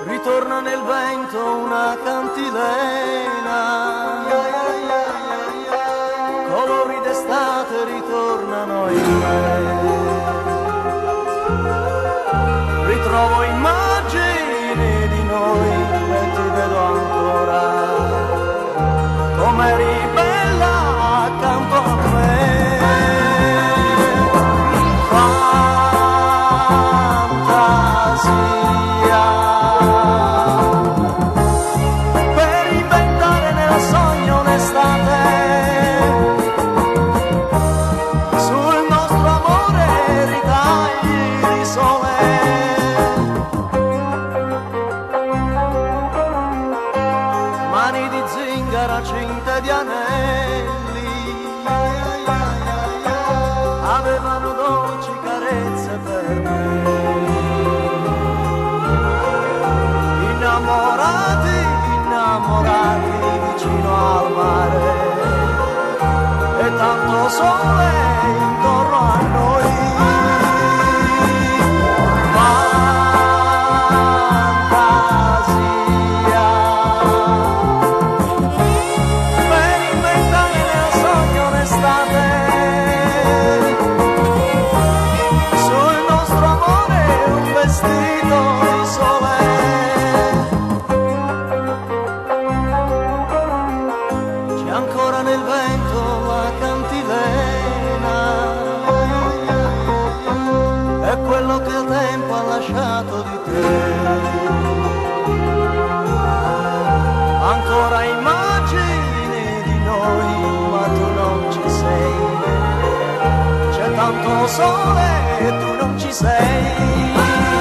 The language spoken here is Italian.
Ritorna nel vento una cantilena, colori d'estate ritornano in me. Ritrovo immagini di noi e ti vedo ancora, come eri bella accanto a me. Fantasia per inventare nel sogno un'estate, sul nostro amore ritagli di sole. Mani di zingara cinte di anelli avevano dolci carezze per me. Innamorati, innamorati vicino al mare e tanto sole intorno a noi. Fantasia per inventare nel sogno un'estate, sul nostro amore un vestito di sole. C'è ancora nel vento la cantilena, è quello che il tempo ha lasciato di te. Ancora immagini di noi, ma tu non ci sei. C'è tanto sole e tu non ci sei.